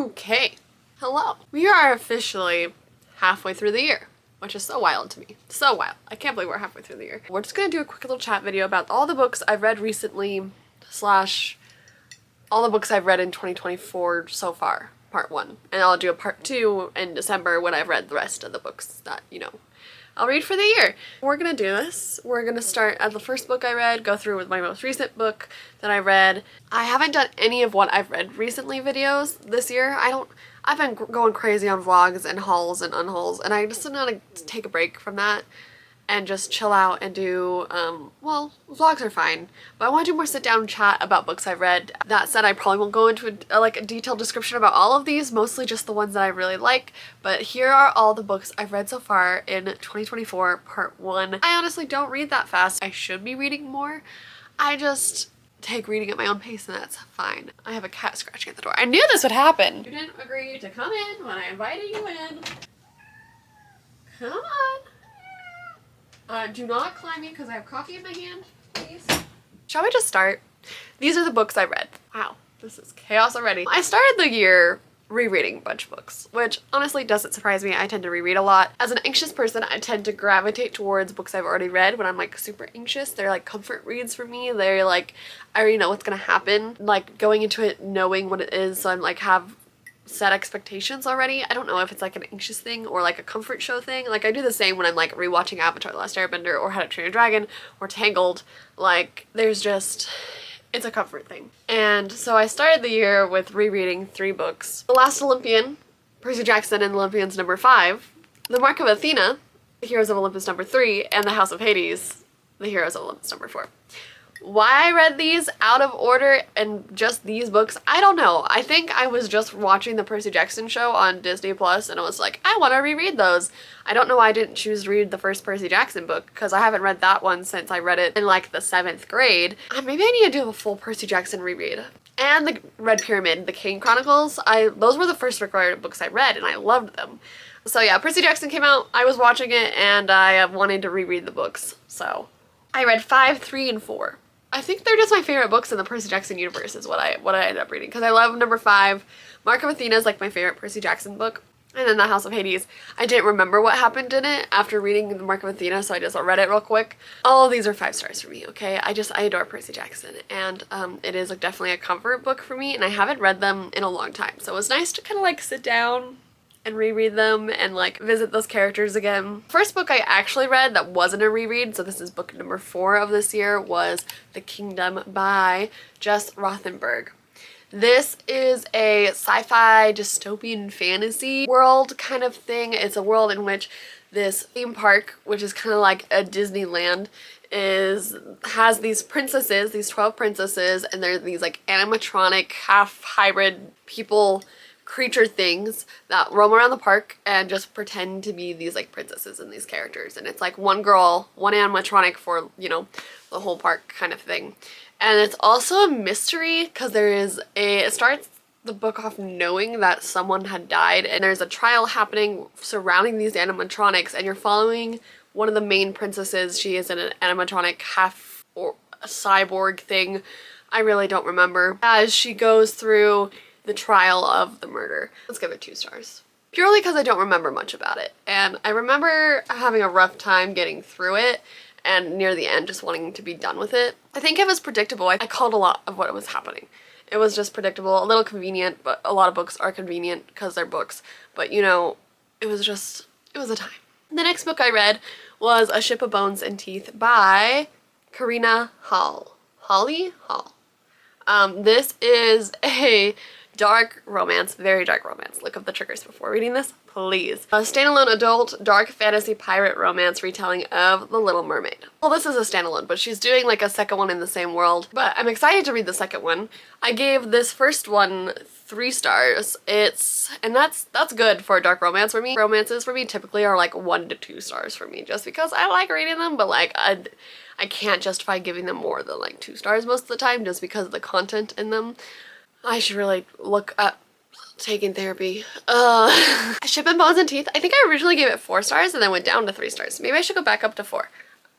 Okay, hello. We are officially halfway through the year, which is so wild to me. So wild. I can't believe we're halfway through the year. We're just gonna do a quick little chat video about all the books I've read recently, slash all the books I've read in 2024 so far, part 1. And I'll do a part 2 in December when I've read the rest of the books that, I'll read for the year. We're gonna do this. We're gonna start at the first book I read, go through with my most recent book that I read. I haven't done any of what I've read recently videos this year. I've been going crazy on vlogs and hauls and unhauls, and I just want to take a break from that and just chill out and do, well, vlogs are fine, but I want to do more sit-down chat about books I've read. That said, I probably won't go into a detailed description about all of these, mostly just the ones that I really like, but here are all the books I've read so far in 2024, part 1. I honestly don't read that fast. I should be reading more. I just take reading at my own pace, and that's fine. I have a cat scratching at the door. I knew this would happen! You didn't agree to come in when I invited you in. Come on. Do not climb me because I have coffee in my hand, please. Shall we just start? These are the books I read. Wow, this is chaos already. I started the year rereading a bunch of books, which honestly doesn't surprise me. I tend to reread a lot. As an anxious person, I tend to gravitate towards books I've already read when I'm like super anxious. They're like comfort reads for me. They're like, I already know what's gonna happen. Like going into it knowing what it is, so I'm like have set expectations already. I don't know if it's like an anxious thing or like a comfort show thing. Like I do the same when I'm like rewatching Avatar: The Last Airbender or How to Train Your Dragon or Tangled. Like there's just, it's a comfort thing. And so I started the year with rereading 3 books. The Last Olympian, Percy Jackson and the Olympians #5, The Mark of Athena, The Heroes of Olympus #3, and The House of Hades, The Heroes of Olympus #4. Why I read these out of order and just these books, I don't know. I think I was just watching the Percy Jackson show on Disney Plus and I was like, I want to reread those. I don't know why I didn't choose to read the first Percy Jackson book because I haven't read that one since I read it in like the 7th grade. Maybe I need to do a full Percy Jackson reread. And the Red Pyramid, the Kane Chronicles, those were the first required books I read and I loved them. So yeah, Percy Jackson came out, I was watching it, and I wanted to reread the books. So I read 5, 3, and 4. I think they're just my favorite books in the Percy Jackson universe is what I ended up reading, because I love #5. Mark of Athena is like my favorite Percy Jackson book. And then The House of Hades. I didn't remember what happened in it after reading The Mark of Athena, so I just read it real quick. All of these are 5 stars for me, okay? I adore Percy Jackson, and it is definitely a comfort book for me, and I haven't read them in a long time. So it was nice to kind of like sit down and reread them and like visit those characters again. First book I actually read that wasn't a reread, so this is book #4 of this year, was The Kingdom by Jess Rothenberg. This is a sci-fi dystopian fantasy world kind of thing. It's a world in which this theme park, which is kind of like a Disneyland, has these princesses, these 12 princesses, and they're these like animatronic half hybrid people creature things that roam around the park and just pretend to be these like princesses and these characters, and it's like one girl, one animatronic for the whole park kind of thing. And it's also a mystery because it starts the book off knowing that someone had died and there's a trial happening surrounding these animatronics, and you're following one of the main princesses. She is an animatronic half or a cyborg thing, I really don't remember, as she goes through the trial of the murder. Let's give it 2 stars. Purely because I don't remember much about it. And I remember having a rough time getting through it and near the end just wanting to be done with it. I think it was predictable. I called a lot of what was happening. It was just predictable, a little convenient, but a lot of books are convenient because they're books. But it was a time. The next book I read was A Ship of Bones and Teeth by Karina Hall. Holly Hall. This is a dark romance, very dark romance. Look up the triggers before reading this, please. A standalone adult dark fantasy pirate romance retelling of The Little Mermaid. Well, this is a standalone, but she's doing like a second one in the same world. But I'm excited to read the second one. I gave this first one 3 stars. And that's good for a dark romance for me. Romances for me typically are like 1 to 2 stars for me, just because I like reading them, but like I can't justify giving them more than like 2 stars most of the time just because of the content in them. I should really look up taking therapy. Ship and Bones and Teeth. I think I originally gave it 4 stars and then went down to 3 stars. Maybe I should go back up to 4.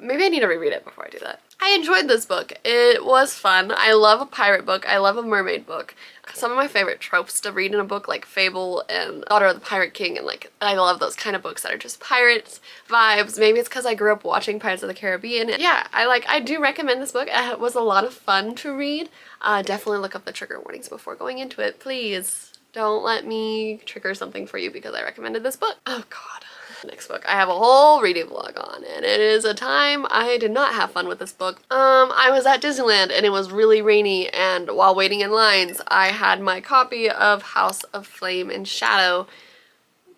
Maybe I need to reread it before I do that. I enjoyed this book. It was fun. I love a pirate book. I love a mermaid book. Some of my favorite tropes to read in a book, like Fable and Daughter of the Pirate King, and like I love those kind of books that are just pirates vibes. Maybe it's because I grew up watching Pirates of the Caribbean. Yeah, I do recommend this book. It was a lot of fun to read. Definitely look up the trigger warnings before going into it, please. Don't let me trigger something for you because I recommended this book. Oh god. Next book. I have a whole reading vlog on, and it is a time I did not have fun with this book. I was at Disneyland and it was really rainy, and while waiting in lines, I had my copy of House of Flame and Shadow,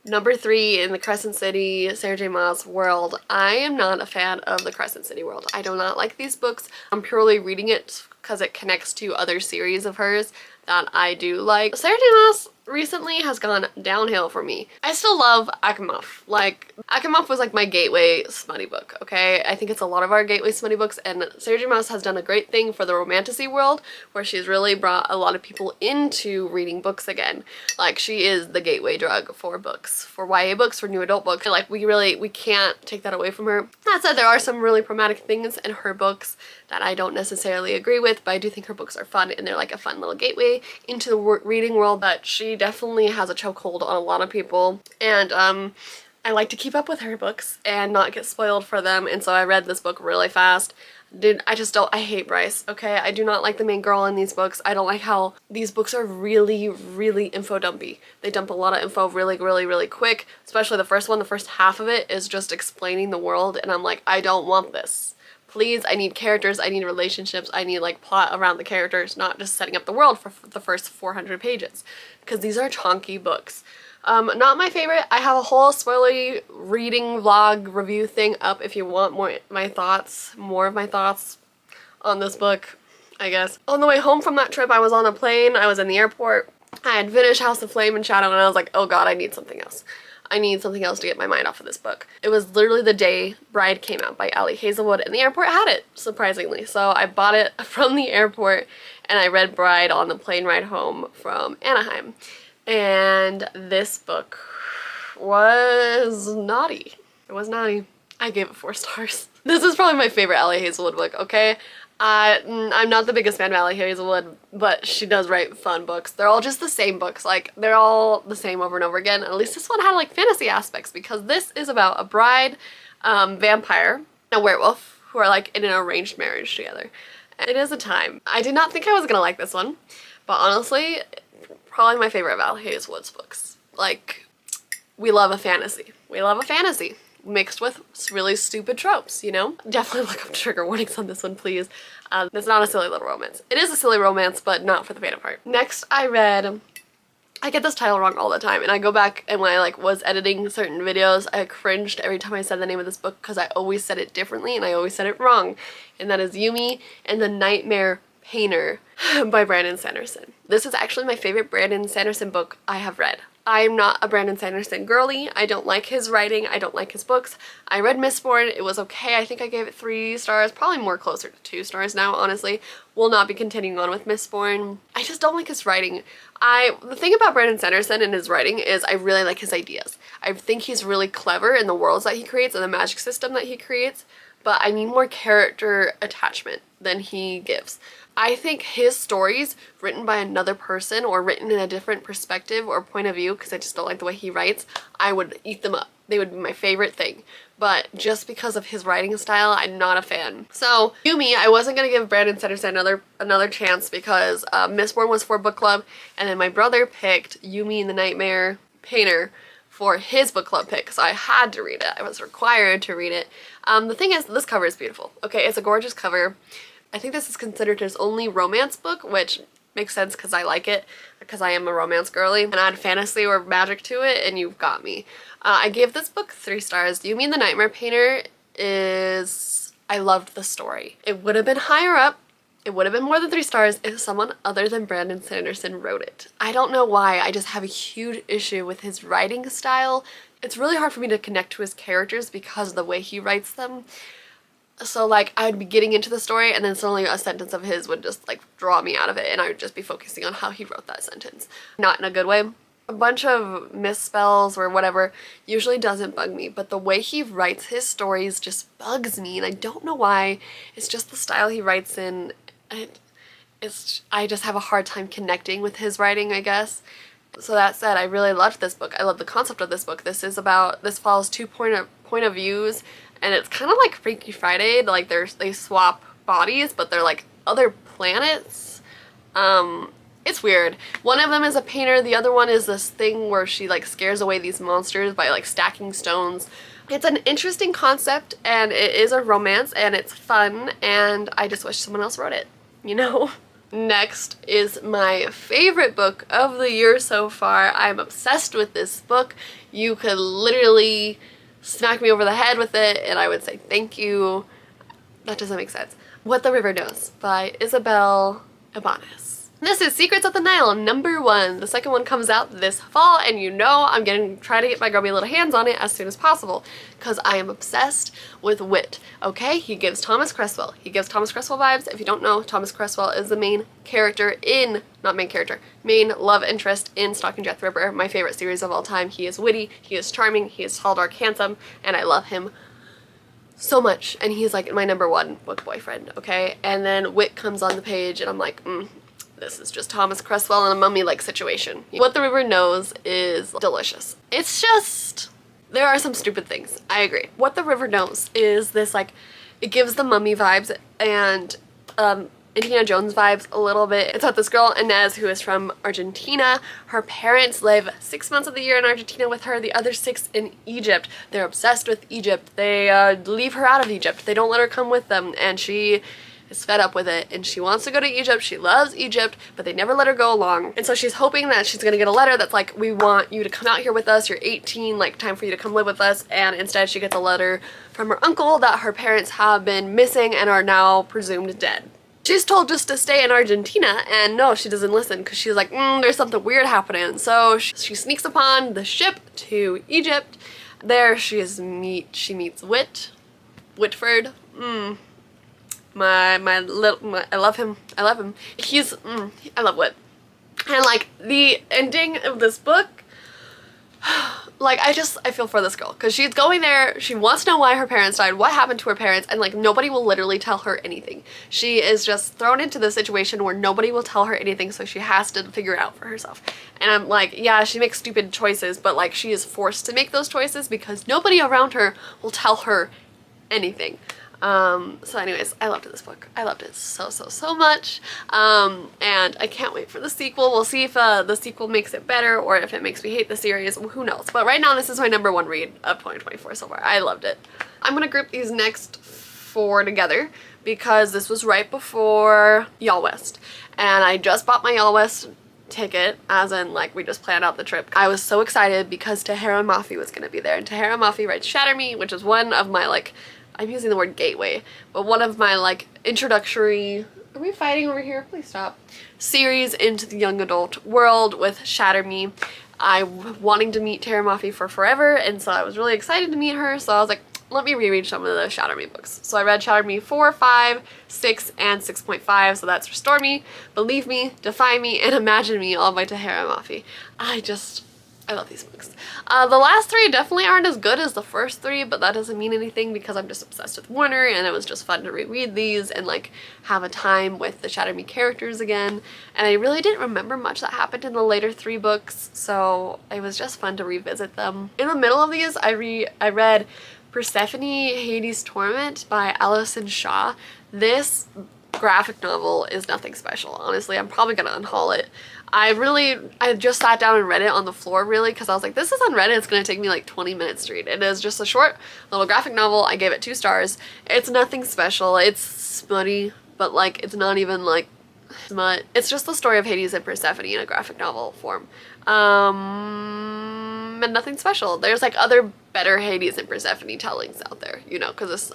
number 3 in the Crescent City Sarah J Maas world. I am not a fan of the Crescent City world. I do not like these books. I'm purely reading it because it connects to other series of hers that I do like. Sarah J Maas recently has gone downhill for me. I still love Akamov. Like, Akamov was like my gateway smutty book, okay? I think it's a lot of our gateway smutty books, and Sarah J Maas has done a great thing for the romantasy world where she's really brought a lot of people into reading books again. Like, she is the gateway drug for books, for YA books, for new adult books. And like, we can't take that away from her. That said, there are some really problematic things in her books that I don't necessarily agree with, but I do think her books are fun, and they're like a fun little gateway into the reading world. But she definitely has a chokehold on a lot of people, and I like to keep up with her books and not get spoiled for them, and so I read this book really fast. I hate Bryce, okay? I do not like the main girl in these books. I don't like how these books are really, really info dumpy. They dump a lot of info really, really, really quick, especially the first one. The first half of it is just explaining the world, and I'm like, I don't want this. Please, I need characters, I need relationships, I need like plot around the characters, not just setting up the world for the first 400 pages. Because these are chonky books. Not my favorite. I have a whole spoilery reading vlog review thing up if you want more of my thoughts on this book, I guess. On the way home from that trip, I was on a plane, I was in the airport, I had finished House of Flame and Shadow, and I was like, oh god, I need something else. I need something else to get my mind off of this book. It was literally the day Bride came out by Ali Hazelwood, and the airport had it, surprisingly. So I bought it from the airport, and I read Bride on the plane ride home from Anaheim. And this book was naughty. It was naughty. I gave it 4 stars. This is probably my favorite Ali Hazelwood book, okay? I'm not the biggest fan of Ali Hazelwood, but she does write fun books. They're all just the same books. Like, they're all the same over and over again. At least this one had, like, fantasy aspects, because this is about a bride, vampire, and a werewolf who are, like, in an arranged marriage together. And it is a time. I did not think I was gonna like this one, but honestly, probably my favorite of Ali Hazelwood's books. Like, we love a fantasy. We love a fantasy mixed with really stupid tropes, you know? Definitely look up trigger warnings on this one, please. It's not a silly little romance. It is a silly romance, but not for the faint of heart. Next, I get this title wrong all the time, and I go back and when I was editing certain videos, I cringed every time I said the name of this book because I always said it differently and I always said it wrong. And that is Yumi and the Nightmare Painter by Brandon Sanderson. This is actually my favorite Brandon Sanderson book I have read. I'm not a Brandon Sanderson girly. I don't like his writing. I don't like his books. I read Mistborn. It was okay. I think I gave it 3 stars. Probably more closer to 2 stars now, honestly. Will not be continuing on with Mistborn. I just don't like his writing. The thing about Brandon Sanderson and his writing is I really like his ideas. I think he's really clever in the worlds that he creates and the magic system that he creates, but I need more character attachment than he gives. I think his stories written by another person or written in a different perspective or point of view, because I just don't like the way he writes, I would eat them up. They would be my favorite thing. But just because of his writing style, I'm not a fan. So Yumi, I wasn't going to give Brandon Sanderson another chance because Mistborn was for book club, and then my brother picked Yumi and the Nightmare Painter for his book club pick, so I had to read it. I was required to read it. The thing is, this cover is beautiful. Okay, it's a gorgeous cover. I think this is considered his only romance book, which makes sense because I like it, because I am a romance girly, and add fantasy or magic to it, and you've got me. I gave this book 3 stars. Yumi and the Nightmare Painter I loved the story. It would have been higher up. It would have been more than 3 stars if someone other than Brandon Sanderson wrote it. I don't know why, I just have a huge issue with his writing style. It's really hard for me to connect to his characters because of the way he writes them. So like I would be getting into the story and then suddenly a sentence of his would just like draw me out of it and I would just be focusing on how he wrote that sentence. Not in a good way. a bunch of misspells or whatever usually doesn't bug me, but the way he writes his stories just bugs me, and I don't know why. It's just the style he writes in. I just have a hard time connecting with his writing, I guess. So that said, I really loved this book. I love the concept of this book. This follows two point of views, and it's kind of like Freaky Friday. Like they swap bodies, but they're like other planets. It's weird. One of them is a painter, the other one is this thing where she like scares away these monsters by like stacking stones. It's an interesting concept, and it is a romance, and it's fun, and I just wish someone else wrote it, you know? Next is my favorite book of the year so far. I'm obsessed with this book. You could literally smack me over the head with it and I would say thank you. That doesn't make sense. What the River Knows by Isabel Ibanez. This is Secrets of the Nile #1. The second one comes out this fall, and you know I'm gonna try to get my grubby little hands on it as soon as possible because I am obsessed with Wit. Okay, he gives Thomas Cresswell. He gives Thomas Cresswell vibes. If you don't know, Thomas Cresswell is the main love interest in Stalking Jack the Ripper, my favorite series of all time. He is witty, he is charming, he is tall, dark, handsome, and I love him so much. And he's like my #1 book boyfriend, okay? And then Wit comes on the page, and I'm like, this is just Thomas Cresswell in a mummy-like situation. What the River Knows is delicious. It's just, there are some stupid things. I agree. What the River Knows is this, like, it gives the mummy vibes and Indiana Jones vibes a little bit. It's about this girl, Inez, who is from Argentina. Her parents live 6 months of the year in Argentina with her, the other 6 in Egypt. They're obsessed with Egypt. They leave her out of Egypt. They don't let her come with them, and she is fed up with it, and she wants to go to Egypt. She loves Egypt, but they never let her go along. And so she's hoping that she's gonna get a letter that's like, we want you to come out here with us, you're 18, like time for you to come live with us. And instead she gets a letter from her uncle that her parents have been missing and are now presumed dead. She's told just to stay in Argentina, and no, she doesn't listen because she's like, there's something weird happening. So she sneaks upon the ship to Egypt. There she meets Whitford. I love him. I love him. I love Whit. And like the ending of this book, like I feel for this girl because she's going there, she wants to know why her parents died, what happened to her parents, and like nobody will literally tell her anything. She is just thrown into the situation where nobody will tell her anything, so she has to figure it out for herself. And I'm like, yeah, she makes stupid choices, but like she is forced to make those choices because nobody around her will tell her anything. So anyways, I loved this book. I loved it so much. And I can't wait for the sequel. We'll see if the sequel makes it better or if it makes me hate the series. Who knows? But right now, this is my #1 read of 2024 so far. I loved it. I'm gonna group these next 4 together because this was right before Y'all West. And I just bought my Y'all West ticket, as in like we just planned out the trip. I was so excited because Tahereh Mafi was gonna be there. And Tahereh Mafi writes Shatter Me, which is one of my like, I'm using the word gateway, but one of my like introductory, are we fighting over here? Please stop. Series into the young adult world with Shatter Me. I'm wanting to meet Tahereh Mafi for forever, and so I was really excited to meet her, so I was like, let me reread some of the Shatter Me books. So I read Shatter Me 4, 5, 6, and 6.5, so that's Restore Me, Believe Me, Defy Me, and Imagine Me, all by Tahereh Mafi. I love these books. The last 3 definitely aren't as good as the first 3, but that doesn't mean anything because I'm just obsessed with Warner, and it was just fun to reread these and like have a time with the Shatter Me characters again. And I really didn't remember much that happened in the later 3 books, so it was just fun to revisit them. In the middle of these, I read Persephone, Hades' Torment by Alison Shaw. This graphic novel is nothing special. Honestly, I'm probably gonna unhaul it. I just sat down and read it on the floor really because I was like, this is unread, it's gonna take me like 20 minutes to read. It is just a short little graphic novel. I gave it 2 stars. It's nothing special. It's smutty, but like it's not even like smut. It's just the story of Hades and Persephone in a graphic novel form. And nothing special. There's like other better Hades and Persephone tellings out there, you know, because this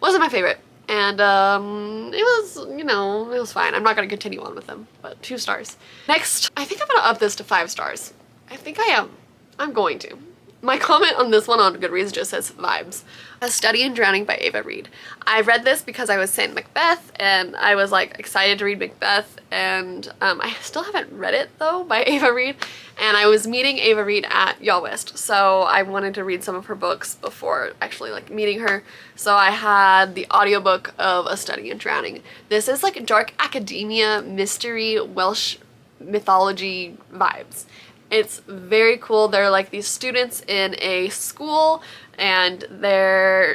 wasn't my favorite. And it was, you know, it was fine. I'm not going to continue on with them, but 2 stars. Next, I think I'm going to up this to 5 stars. I think I am. I'm going to. My comment on this one on Goodreads just says vibes. A Study in Drowning by Ava Reid. I read this because I was saying Macbeth and I was like excited to read Macbeth, and I still haven't read it though by Ava Reid, and I was meeting Ava Reid at Wishlist, so I wanted to read some of her books before actually like meeting her, so I had the audiobook of A Study in Drowning. This is like dark academia, mystery, Welsh mythology vibes. It's very cool. They're like these students in a school, and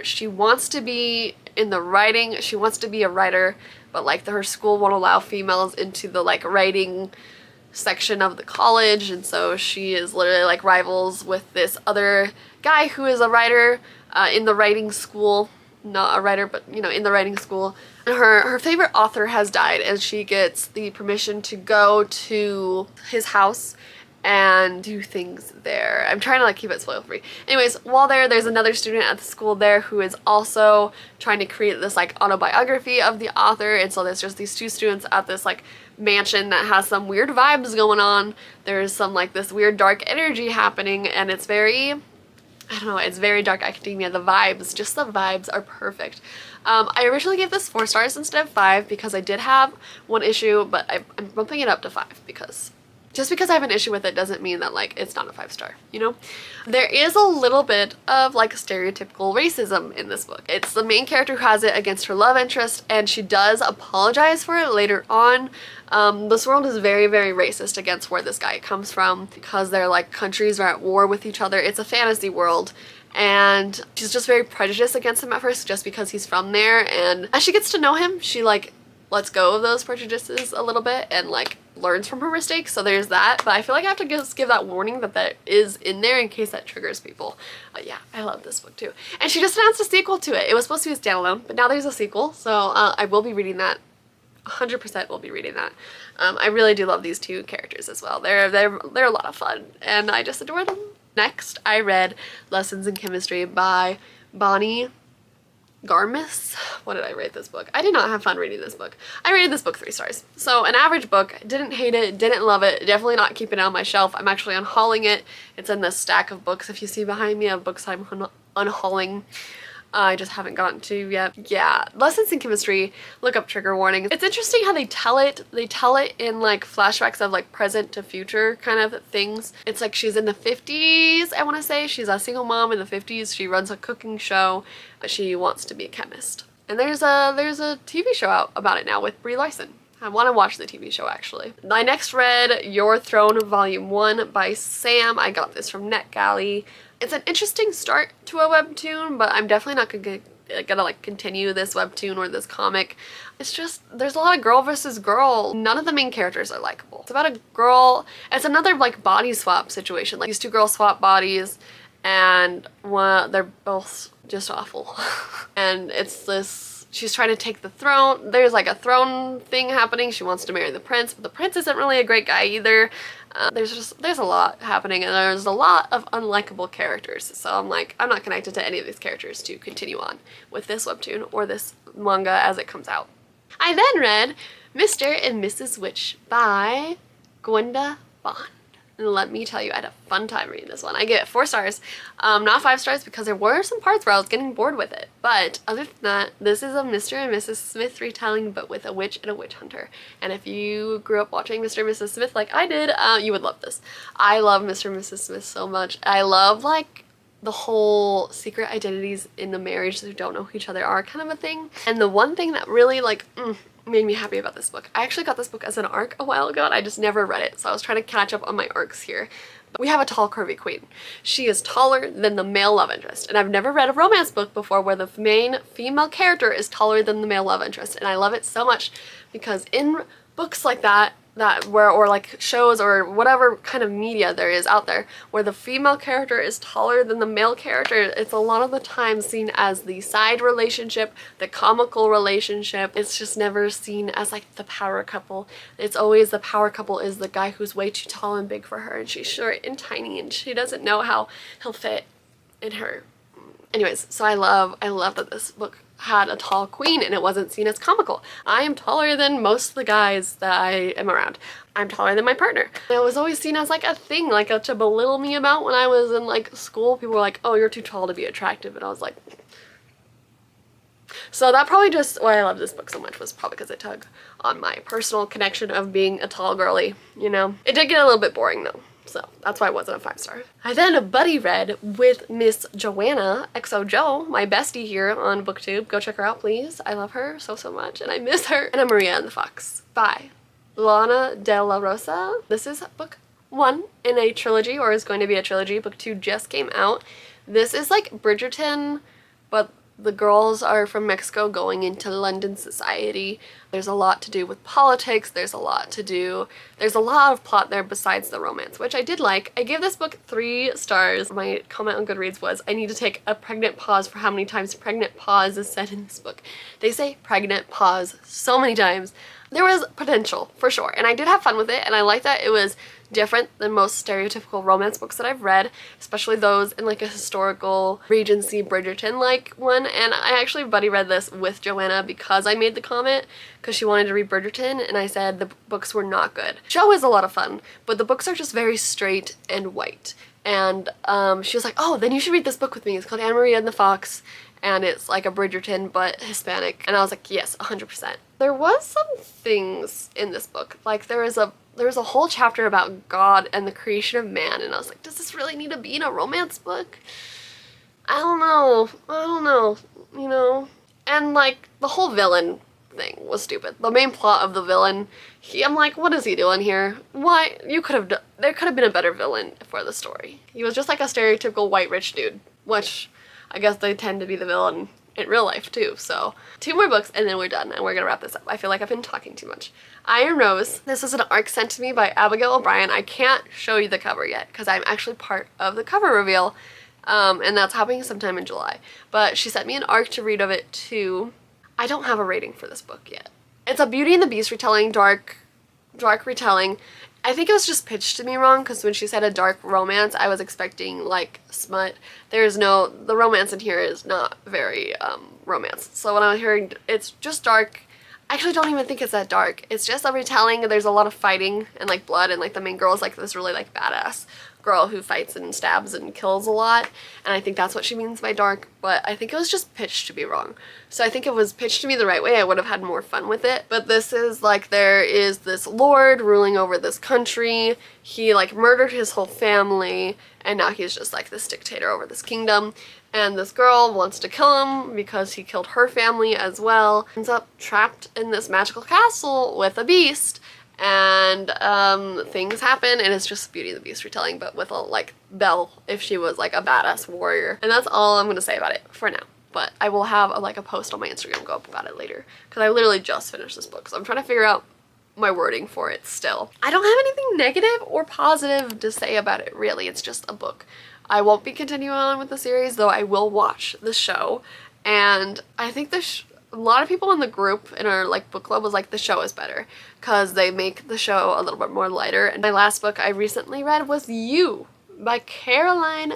she wants to be in the writing, she wants to be a writer, but like her school won't allow females into the like writing section of the college, and so she is literally like rivals with this other guy who is a writer in the writing school. Not a writer, but you know, in the writing school. And her favorite author has died, and she gets the permission to go to his house and do things there. I'm trying to like keep it spoiler free. Anyways, while there's another student at the school there who is also trying to create this like autobiography of the author, and so there's just these two students at this like mansion that has some weird vibes going on. There's some like this weird dark energy happening, and it's very, I don't know, it's very dark academia. The vibes are perfect. I originally gave this 4 stars instead of 5 because I did have one issue, but I'm bumping it up to 5 because just because I have an issue with it doesn't mean that like it's not a 5-star, you know? There is a little bit of like stereotypical racism in this book. It's the main character who has it against her love interest, and she does apologize for it later on. This world is very, very racist against where this guy comes from because they're like countries are at war with each other. It's a fantasy world, and she's just very prejudiced against him at first just because he's from there, and as she gets to know him, she like lets go of those prejudices a little bit and like learns from her mistakes, so there's that. But I feel like I have to just give that warning that that is in there in case that triggers people. But yeah, I love this book too. And she just announced a sequel to it. It was supposed to be a standalone, but now there's a sequel, so I will be reading that. 100% will be reading that. I really do love these two characters as well. They're a lot of fun, and I just adore them. Next, I read Lessons in Chemistry by Bonnie Garmis. What did I rate this book? I did not have fun reading this book. I rated this book 3 stars. So an average book. Didn't hate it, didn't love it, definitely not keeping it on my shelf. I'm actually unhauling it. It's in this stack of books if you see behind me of books I'm unhauling. I just haven't gotten to yet. Yeah, Lessons in Chemistry, look up trigger warning. It's interesting how they tell it. They tell it in like flashbacks of like present to future kind of things. It's like she's in the 50s, I want to say. She's a single mom in the 50s. She runs a cooking show, but she wants to be a chemist. And there's a TV show out about it now with Brie Larson. I want to watch the TV show actually. I next read Your Throne Volume 1 by Sam. I got this from NetGalley. It's an interesting start to a webtoon, but I'm definitely not gonna like continue this webtoon or this comic. It's just, there's a lot of girl versus girl. None of the main characters are likable. It's about a girl, it's another like body swap situation. Like these two girls swap bodies, and they're both just awful. And it's this, she's trying to take the throne. There's like a throne thing happening. She wants to marry the prince, but the prince isn't really a great guy either. There's a lot happening, and there's a lot of unlikable characters. So I'm like, I'm not connected to any of these characters to continue on with this webtoon or this manga as it comes out. I then read Mr. and Mrs. Witch by Gwenda Bond. And let me tell you, I had a fun time reading this one. I give it 4 stars, not 5 stars because there were some parts where I was getting bored with it. But other than that, this is a Mr. and Mrs. Smith retelling, but with a witch and a witch hunter. And if you grew up watching Mr. and Mrs. Smith like I did, you would love this. I love Mr. and Mrs. Smith so much. I love like the whole secret identities in the marriage who don't know who each other are kind of a thing. And the one thing that really like made me happy about this book, I actually got this book as an ARC a while ago and I just never read it, so I was trying to catch up on my ARCs here. But we have a tall curvy queen. She is taller than the male love interest, and I've never read a romance book before where the main female character is taller than the male love interest, and I love it so much because in books like that or like shows or whatever kind of media there is out there where the female character is taller than the male character, it's a lot of the time seen as the side relationship, the comical relationship. It's just never seen as like the power couple. It's always the power couple is the guy who's way too tall and big for her, and she's short and tiny, and she doesn't know how he'll fit in her. Anyways, so I love that this book had a tall queen and it wasn't seen as comical. I am taller than most of the guys that I am around. I'm taller than my partner. It was always seen as like a thing, like to belittle me about when I was in like school. People were like, oh, you're too tall to be attractive. And I was like, so that probably just why I love this book so much was probably because it tugged on my personal connection of being a tall girly, you know. It did get a little bit boring though, so that's why it wasn't a 5-star. I then buddy read with Miss Joanna, XO Joe, my bestie here on BookTube. Go check her out, please. I love her so, so much, and I miss her. Anna Maria and the Fox by Lana De La Rosa. This is book 1 in a trilogy, or is going to be a trilogy. Book 2 just came out. This is like Bridgerton, but the girls are from Mexico going into London society. There's a lot to do with politics. There's a lot of plot there besides the romance, which I did like. I gave this book 3 stars. My comment on Goodreads was, I need to take a pregnant pause for how many times pregnant pause is said in this book. They say pregnant pause so many times. There was potential, for sure, and I did have fun with it, and I liked that it was different than most stereotypical romance books that I've read, especially those in like a historical Regency Bridgerton-like one. And I actually buddy read this with Joanna because I made the comment, because she wanted to read Bridgerton, and I said the books were not good. The show is a lot of fun, but the books are just very straight and white. And she was like, oh, then you should read this book with me. It's called Anna Maria and the Fox, and it's like a Bridgerton but Hispanic. And I was like, yes, 100%. There was some things in this book, like there was a whole chapter about God and the creation of man, and I was like, does this really need to be in a romance book? I don't know, you know? And like, the whole villain thing was stupid. The main plot of the villain, I'm like, what is he doing here? Why? There could have been a better villain for the story. He was just like a stereotypical white rich dude, which I guess they tend to be the villain in real life too. So 2 more books and then we're done, and we're gonna wrap this up. I feel like I've been talking too much. Iron Rose. This is an arc sent to me by Abigail O'Brien. I can't show you the cover yet because I'm actually part of the cover reveal, and that's happening sometime in July. But she sent me an arc to read of it too. I don't have a rating for this book yet. It's a Beauty and the Beast retelling, dark retelling. I think it was just pitched to me wrong, because when she said a dark romance, I was expecting like smut. The romance in here is not very romance. So when I was hearing it's just dark, I actually don't even think it's that dark. It's just a retelling. There's a lot of fighting and like blood, and like the main girl is like this really like badass girl who fights and stabs and kills a lot, and I think that's what she means by dark, but I think it was just pitched to be wrong. So I think if it was pitched to me the right way, I would have had more fun with it. But this is like, there is this lord ruling over this country. He like murdered his whole family, and now he's just like this dictator over this kingdom. And this girl wants to kill him because he killed her family as well. Ends up trapped in this magical castle with a beast, and things happen, and it's just Beauty and the Beast retelling, but with a like Belle if she was like a badass warrior. And that's all I'm gonna say about it for now. But I will have a post on my Instagram go up about it later, because I literally just finished this book, so I'm trying to figure out my wording for it still. I don't have anything negative or positive to say about it really. It's just a book. I won't be continuing on with the series, though I will watch the show, and I think a lot of people in the group in our like book club was like, the show is better because they make the show a little bit more lighter. And my last book I recently read was You by Caroline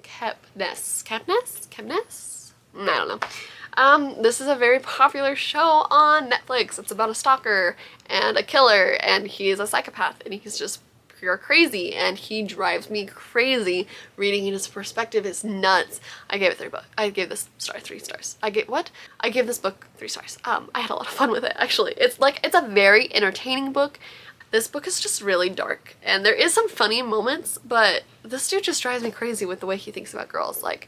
Kepnes. Kepnes? I don't know. This is a very popular show on Netflix. It's about a stalker and a killer, and he's a psychopath, and he's just pure crazy, and he drives me crazy. Reading in his perspective is nuts. I gave it 3 this 3 stars. I gave this book 3 stars. I had a lot of fun with it, actually. It's a very entertaining book. This book is just really dark, and there is some funny moments, but this dude just drives me crazy with the way he thinks about girls. Like,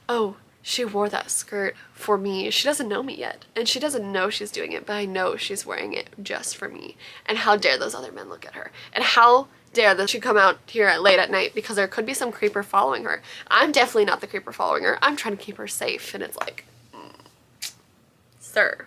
oh, she wore that skirt for me. She doesn't know me yet, and she doesn't know she's doing it, but I know she's wearing it just for me. And how dare those other men look at her, and how dare that she come out here late at night, because there could be some creeper following her. I'm definitely not the creeper following her. I'm trying to keep her safe, and it's like, sir.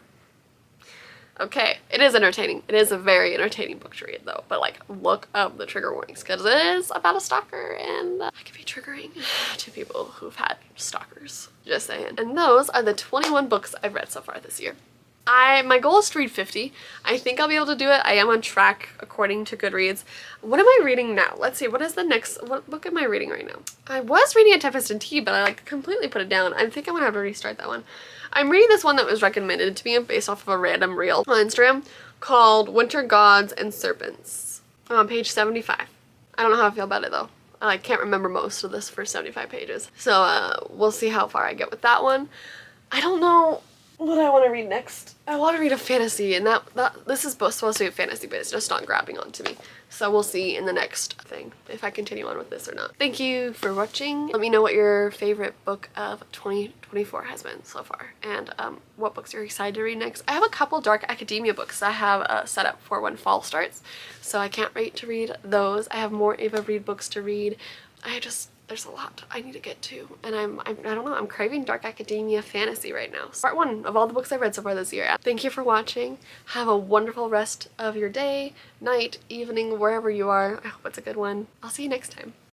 Okay, it is entertaining. It is a very entertaining book to read though, but like, look up the trigger warnings, because it is about a stalker, and it can be triggering to people who've had stalkers, just saying. And those are the 21 books I've read so far this year. My goal is to read 50. I think I'll be able to do it. I am on track according to Goodreads. What am I reading now? Let's see, what book am I reading right now? I was reading A Tempest in Tea, but I like completely put it down. I think I'm gonna have to restart that one. I'm reading this one that was recommended to me based off of a random reel on Instagram called Winter Gods and Serpents. I'm on page 75. I don't know how I feel about it though. I can't remember most of this first 75 pages. So we'll see how far I get with that one. I don't know what I want to read next. I want to read a fantasy, and this is supposed to be a fantasy, but it's just not grabbing onto me. So we'll see in the next thing if I continue on with this or not. Thank you for watching. Let me know what your favorite book of 2024 has been so far, and what books you're excited to read next. I have a couple dark academia books I have set up for when fall starts, so I can't wait to read those. I have more Ava Reid books to read. There's a lot I need to get to, and I don't know, I'm craving dark academia fantasy right now. Part 1 of all the books I've read so far this year. Thank you for watching. Have a wonderful rest of your day, night, evening, wherever you are. I hope it's a good one. I'll see you next time.